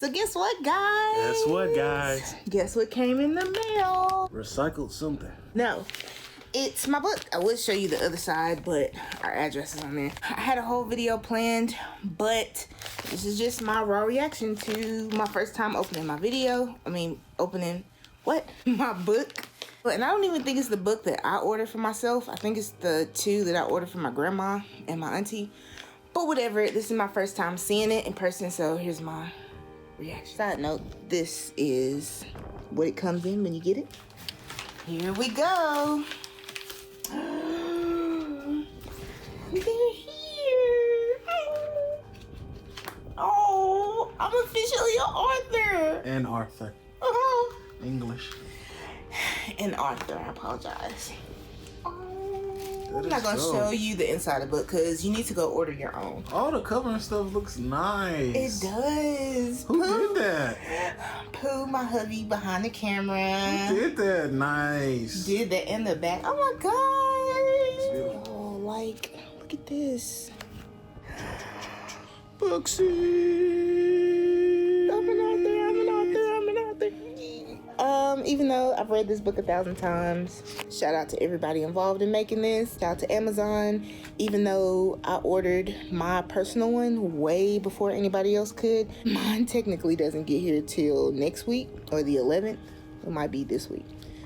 So guess what, guys? Guess what, guys? Guess what came in the mail? Recycled something. No, it's my book. I would show you the other side, but our address is on there. I had a whole video planned, but this is just my raw reaction to my first time opening my my book. And I don't even think it's the book that I ordered for myself. I think it's the two that I ordered for my grandma and my auntie. But whatever, this is my first time seeing it in person, so here's my reaction. Side note, this is what it comes in when you get it. Here we go. They're here. Oh, I'm officially an author. And Arthur. Oh. English. And Arthur, I apologize. I'm That not is gonna dope. show you the inside of the book because you need to go order your own. All the cover and stuff looks nice. It does. Who did that? Pooh, my hubby behind the camera. Who did that? Nice. Did that in the back. Oh my gosh. It's beautiful. Oh, like, look at this. Booksy. I'm an author. Even though I've read this book 1,000 times, shout out to everybody involved in making this. Shout out to Amazon. Even though I ordered my personal one way before anybody else could, mine technically doesn't get here till next week or the 11th. It might be this week.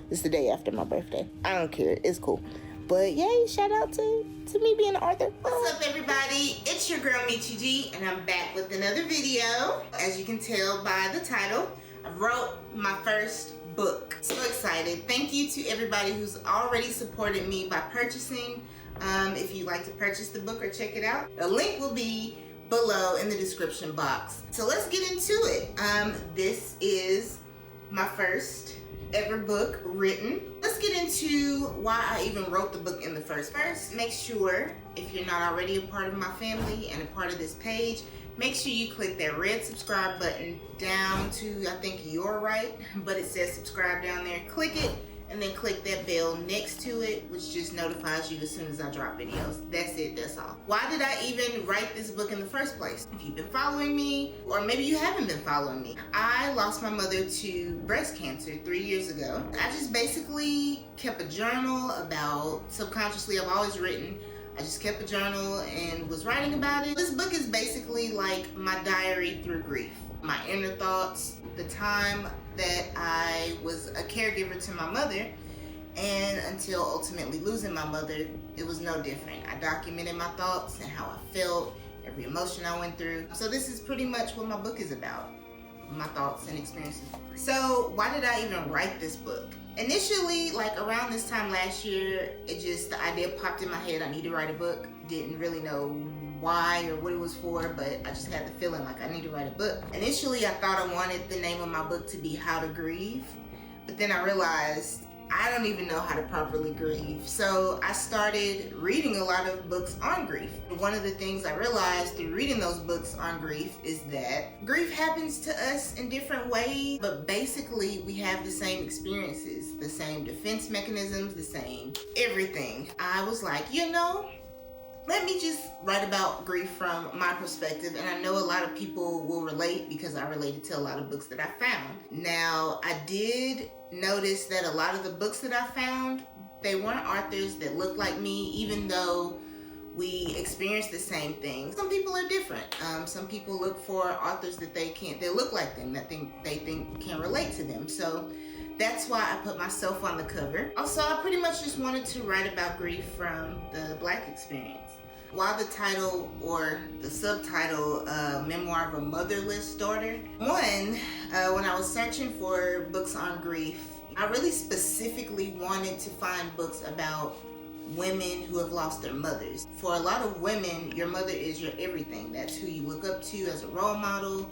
It's the day after my birthday. I don't care. It's cool. But yay, shout out to me being an author. What's up, everybody? It's your girl Michi G, and I'm back with another video. As you can tell by the title, I wrote my first book. So excited. Thank you to everybody who's already supported me by purchasing. If you'd like to purchase the book or check it out, the link will be below in the description box. So let's get into it. This is my first ever book written. Let's get into why I even wrote the book in the first place. Make sure, if you're not already a part of my family and a part of this page, make sure you click that red subscribe button down to, I think, your right, but it says subscribe down there. Click it and then click that bell next to it, which just notifies you as soon as I drop videos. That's it, that's all. Why did I even write this book in the first place? If you've been following me, or maybe you haven't been following me, I lost my mother to breast cancer 3 years ago. I just basically kept a journal about, subconsciously I've always written, I just kept a journal and was writing about it. This book is basically like my diary through grief. My inner thoughts, the time that I was a caregiver to my mother, and until ultimately losing my mother, it was no different. I documented my thoughts and how I felt, every emotion I went through. So this is pretty much what my book is about, my thoughts and experiences. So why did I even write this book? Initially, like around this time last year, the idea popped in my head. I need to write a book. Didn't really know why or what it was for, but I just had the feeling like I need to write a book. Initially, I thought I wanted the name of my book to be How to Grieve, but then I realized I don't even know how to properly grieve. So I started reading a lot of books on grief. One of the things I realized through reading those books on grief is that grief happens to us in different ways, but basically we have the same experiences, the same defense mechanisms, the same everything. I was like, let me just write about grief from my perspective, and I know a lot of people will relate because I related to a lot of books that I found. Now, I did notice that a lot of the books that I found, they weren't authors that looked like me, even though we experience the same things. Some people are different. Some people look for authors that they look like them, that they think can relate to them. So that's why I put myself on the cover. Also, I pretty much just wanted to write about grief from the Black experience. While the title or the subtitle, Memoir of a Motherless Daughter, when I was searching for books on grief, I really specifically wanted to find books about women who have lost their mothers. For a lot of women, your mother is your everything. That's who you look up to as a role model.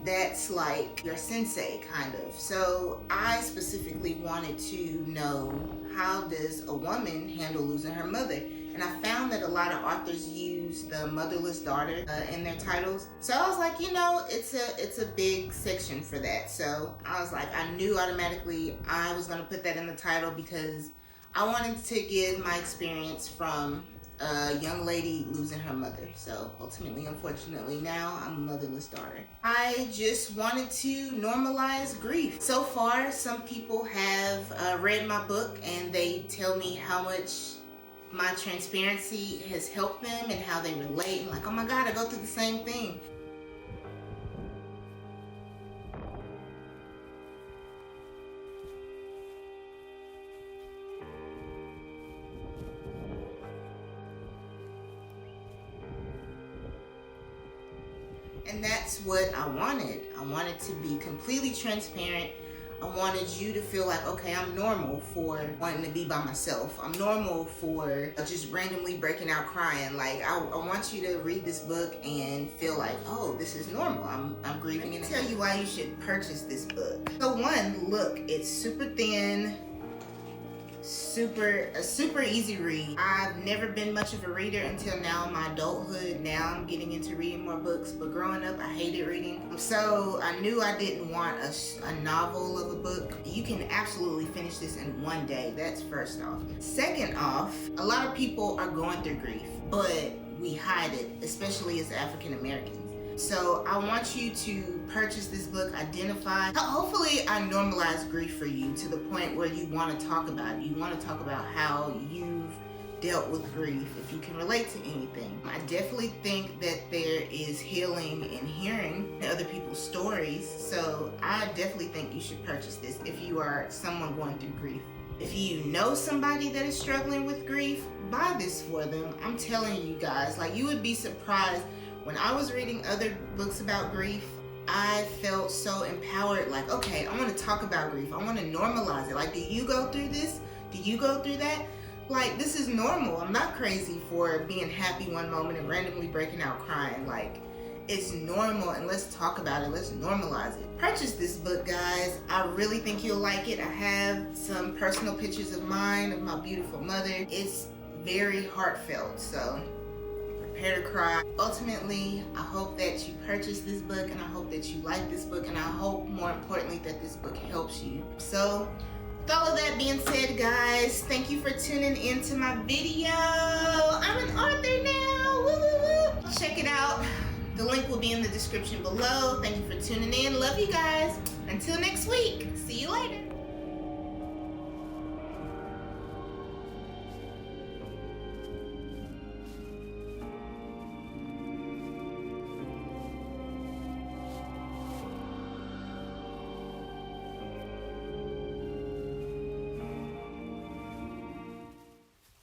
That's like your sensei, kind of. So I specifically wanted to know, how does a woman handle losing her mother? And I found that a lot of authors use the motherless daughter in their titles. So I was like, it's a big section for that. So I was like, I knew automatically I was gonna put that in the title because I wanted to give my experience from a young lady losing her mother. So ultimately, unfortunately, now I'm a motherless daughter. I just wanted to normalize grief. So far, some people have read my book and they tell me how much my transparency has helped them and how they relate. And like, oh my God, I go through the same thing. And that's what I wanted. I wanted to be completely transparent. I wanted you to feel like, okay, I'm normal for wanting to be by myself. I'm normal for just randomly breaking out crying. Like, I want you to read this book and feel like, oh, this is normal. I'm grieving. And tell you why you should purchase this book. So one, look, it's super thin. A super easy read. I've never been much of a reader until now in my adulthood. Now I'm getting into reading more books, but growing up I hated reading. So I knew I didn't want a novel of a book. You can absolutely finish this in one day. That's first off. Second off, a lot of people are going through grief, but we hide it, especially as African Americans. So I want you to purchase this book, identify. Hopefully I normalize grief for you to the point where you want to talk about it. You want to talk about how you've dealt with grief, if you can relate to anything. I definitely think that there is healing in hearing other people's stories. So I definitely think you should purchase this if you are someone going through grief. If you know somebody that is struggling with grief, buy this for them. I'm telling you guys, like, you would be surprised. When I was reading other books about grief, I felt so empowered. Like, okay, I want to talk about grief. I want to normalize it. Like, do you go through this? Do you go through that? Like, this is normal. I'm not crazy for being happy one moment and randomly breaking out crying. Like, it's normal, and let's talk about it. Let's normalize it. Purchase this book, guys. I really think you'll like it. I have some personal pictures of mine, of my beautiful mother. It's very heartfelt, so prepare to cry. Ultimately, I hope that you purchase this book, and I hope that you like this book, and I hope, more importantly, that this book helps you. So with all of that being said, guys, thank you for tuning into my video. I'm an author now. Woo, woo, woo. Check it out. The link will be in the description below. Thank you for tuning in. Love you guys. Until next week. See you later.